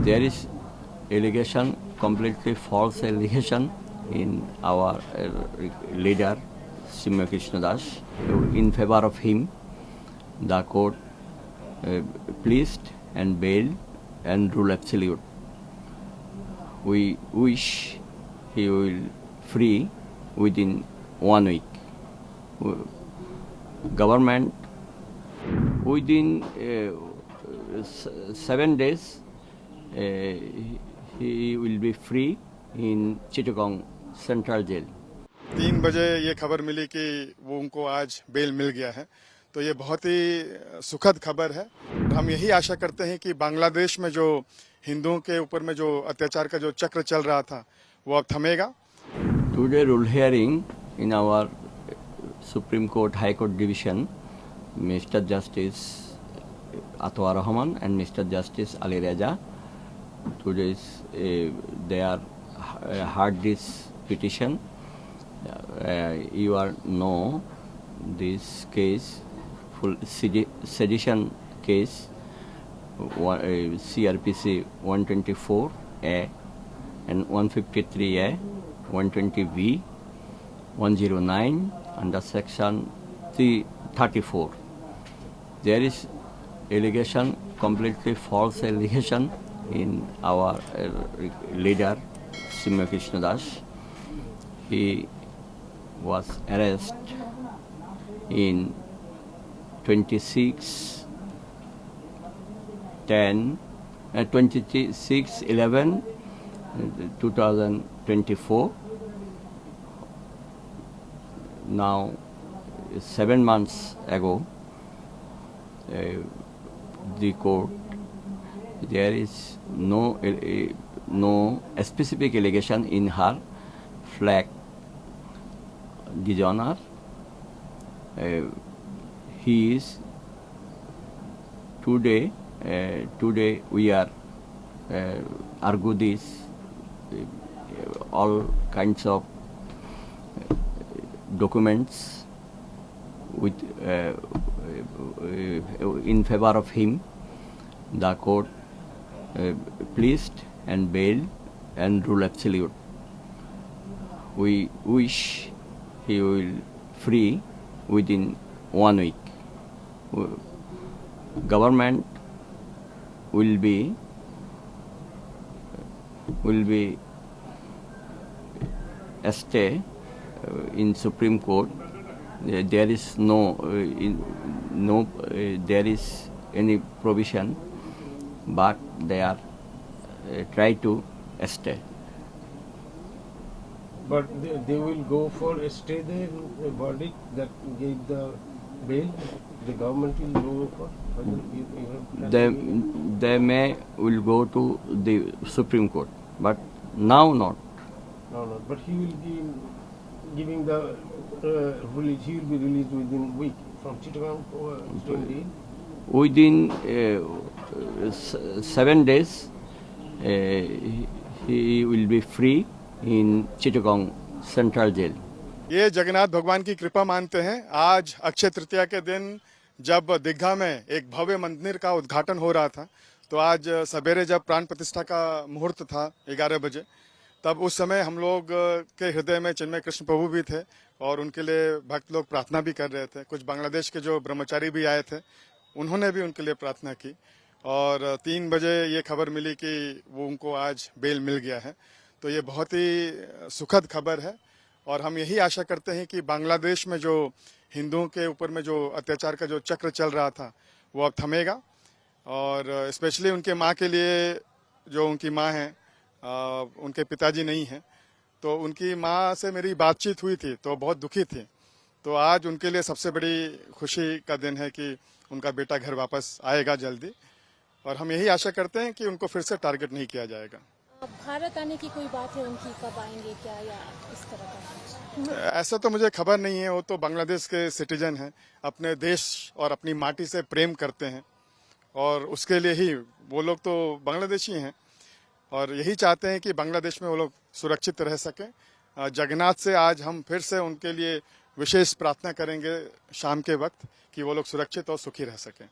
There is allegation, completely false allegation in our leader, Simya Krishna Das. In favor of him, the court pleased and bailed and rule absolute. We wish he will free within 1 week. Government within 7 days he will be free in Chittagong Central Jail. 3 बजे ये खबर मिली कि वो उनको आज bell मिल गया है, तो ये बहुत ही सुखद खबर है। हम यही आशा करते हैं कि बांग्लादेश में जो हिंदुओं के ऊपर में जो अत्याचार का जो चक्र चल रहा था वो अब थमेगा। Today rule hearing in our Supreme Court High Court Division, Mr. Justice Atwar Rahman and Mr. Justice Ali Raja, today they are heard this petition. You are know this case, full sedition case, CRPC 124A and 153A, 120B, 109 under section 334. There is allegation, completely false allegation in our leader, Simya Krishna Das. He was arrested in 26/11/2024. Now 7 months ago, the court, there is no specific allegation in her flag dishonor. He is today we are argue this all kinds of documents with in favor of him. The court pleased and bailed and rule absolute. We wish he will free within 1 week. Government will be stay in Supreme Court. There is there is any provision, but they are try to stay. But they will go for a stay there, a verdict that gave the bail. The government will go for. They will go to the Supreme Court, but now not. No. But he will be giving the release. He will be released within a week from Chittagong to Within 7 days, he will be free in Chittagong Central Jail. ये जगन्नाथ भगवान की कृपा मानते हैं। आज अक्षय तृतीया के दिन जब दीघा में एक भव्य मंदिर का उद्घाटन हो रहा था, तो आज सवेरे जब प्राण प्रतिष्ठा का मुहूर्त था 11 बजे, तब उस समय हम लोग के हृदय में चिन्मय कृष्ण प्रभु भी थे और उनके लिए भक्त लोग प्रार्थना भी कर रहे थे। कुछ बांग्लादेश के जो ब्रह्मचारी भी आए थे, उन्होंने भी उनके लिए प्रार्थना की और 3 बजे ये खबर मिली कि वो उनको आज बेल मिल गया है, तो ये बहुत ही सुखद खबर है। और हम यही आशा करते हैं कि बांग्लादेश में जो हिंदुओं के ऊपर में जो अत्याचार का जो चक्र चल रहा था वो अब थमेगा। और स्पेशली उनके माँ के लिए, जो उनकी माँ हैं, उनके पिताजी नहीं हैं, तो उनकी माँ से मेरी बातचीत हुई थी तो बहुत दुखी थी। तो आज उनके लिए सबसे बड़ी खुशी का दिन है कि उनका बेटा घर वापस आएगा जल्दी, और हम यही आशा करते हैं कि उनको फिर से टारगेट नहीं किया जाएगा। भारत आने की कोई बात है उनकी, कब आएंगे क्या, या इस तरह का? ऐसा तो मुझे खबर नहीं है। वो तो बांग्लादेश के सिटीजन हैं, अपने देश और अपनी माटी से प्रेम करते हैं और उसके लिए ही वो लोग तो बांग्लादेशी हैं और यही चाहते हैं कि बांग्लादेश में वो लोग सुरक्षित रह सकें। जगन्नाथ से आज हम फिर से उनके लिए विशेष प्रार्थना करेंगे शाम के वक्त कि वो लोग सुरक्षित और सुखी रह सकें।